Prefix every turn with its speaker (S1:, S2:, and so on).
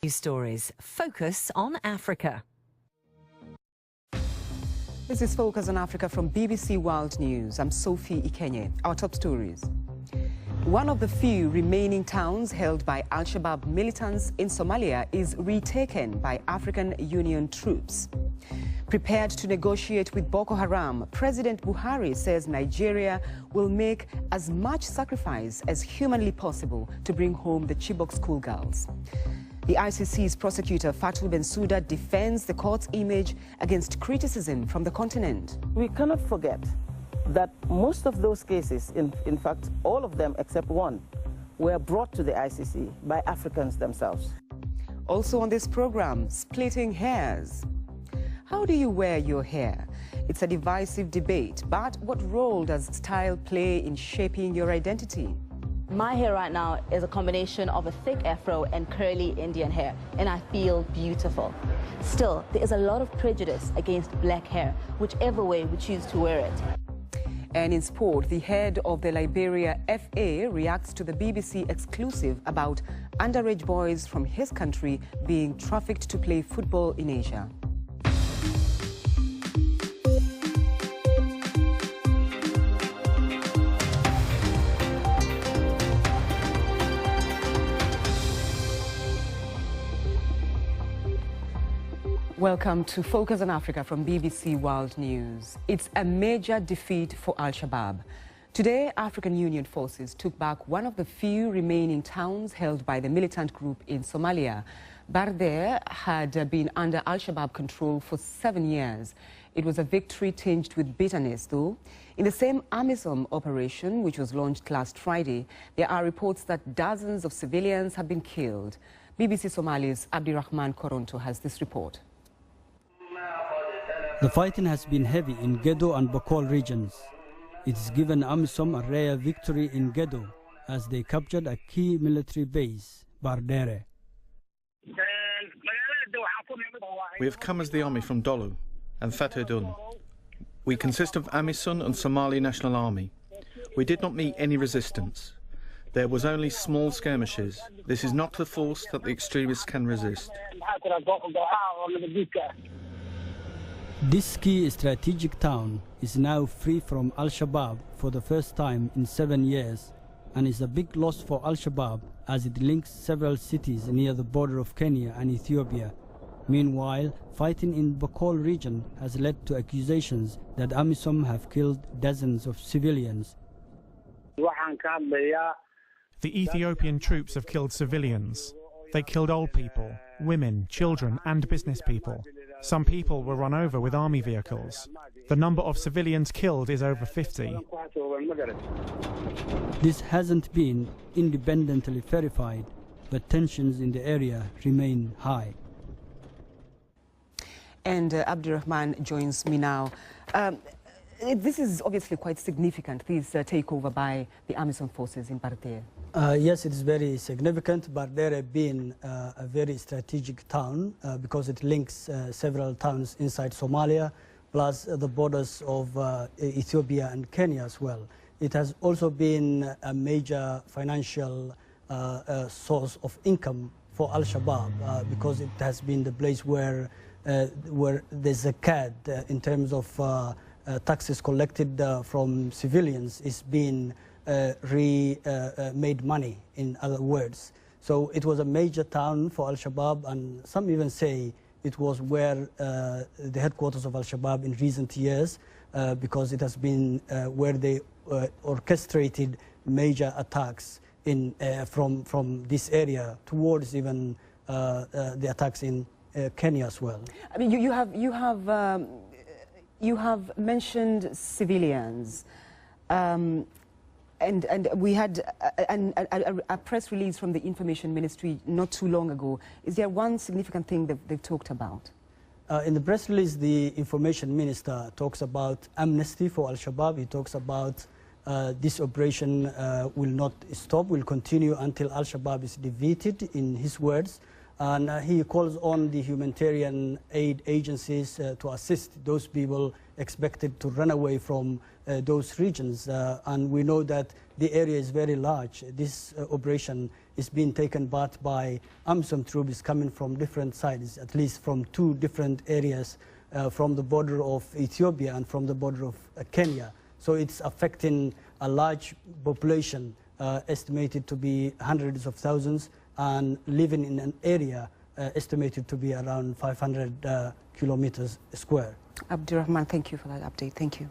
S1: Stories focus on Africa.
S2: This is Focus on Africa from BBC World News. I'm Sophie Ikenye. Our top stories. One of the few remaining towns held by Al-Shabaab militants in Somalia is retaken by African Union troops. Prepared to negotiate with Boko Haram, President Buhari says Nigeria will make as much sacrifice as humanly possible to bring home the Chibok schoolgirls. The ICC's prosecutor Fatou Bensouda defends the court's image against criticism from the continent.
S3: We cannot forget that most of those cases, in fact, all of them except one, were brought to the ICC by Africans themselves.
S2: Also on this program, splitting hairs. How do you wear your hair? It's a divisive debate, but what role does style play in shaping your identity?
S4: My hair right now is a combination of a thick afro and curly Indian hair, and I feel beautiful. Still, there is a lot of prejudice against black hair, whichever way we choose to wear it.
S2: And in sport, the head of the Liberia FA reacts to the BBC exclusive about underage boys from his country being trafficked to play football in Asia. Welcome to Focus on Africa from BBC World News. It's a major defeat for Al-Shabaab. Today, African Union forces took back one of the few remaining towns held by the militant group in Somalia. Barder had been under Al-Shabaab control for 7 years. It was a victory tinged with bitterness, though. In the same AMISOM operation, which was launched last Friday, there are reports that dozens of civilians have been killed. BBC Somali's Abdirahman Koronto has this report.
S5: The fighting has been heavy in Gedo and Bokol regions. It has given AMISOM a rare victory in Gedo as they captured a key military base, Bardere.
S6: We have come as the army from Dolo and Faterdun. We consist of AMISOM and Somali National Army. We did not meet any resistance. There was only small skirmishes. This is not the force that the extremists can resist.
S5: This key strategic town is now free from Al-Shabaab for the first time in 7 years and is a big loss for Al-Shabaab as it links several cities near the border of Kenya and Ethiopia. Meanwhile, fighting in Bokol region has led to accusations that AMISOM have killed dozens of civilians.
S7: The Ethiopian troops have killed civilians. They killed old people, women, children and business people. Some people were run over with army vehicles. The number of civilians killed is over 50.
S5: This hasn't been independently verified, but tensions in the area remain high.
S2: And Abdirahman joins me now. This is obviously quite significant, this takeover by the AMISOM forces in Bardere.
S5: Yes, it is very significant. Bardere being a very strategic town because it links several towns inside Somalia, plus the borders of Ethiopia and Kenya as well. It has also been a major financial source of income for Al-Shabaab because it has been the place where there's a zakat in terms of taxes collected from civilians is being made money, in other words. So it was a major town for Al-Shabaab, and some even say it was where the headquarters of Al-Shabaab in recent years because it has been where they orchestrated major attacks from this area towards even the attacks in Kenya as well.
S2: I mean, you have mentioned civilians, and we had a press release from the Information Ministry not too long ago. Is there one significant thing that they've talked about?
S5: In the press release, the Information Minister talks about amnesty for Al-Shabaab. He talks about this operation will not stop, will continue until Al-Shabaab is defeated, in his words. And he calls on the humanitarian aid agencies to assist those people expected to run away from those regions. And we know that the area is very large. This operation is being taken part by AMISOM troops coming from different sides, at least from 2 different areas, from the border of Ethiopia and from the border of Kenya. So it's affecting a large population, estimated to be hundreds of thousands, and living in an area estimated to be around 500 kilometers square.
S2: Abdirahman, thank you for that update. Thank you.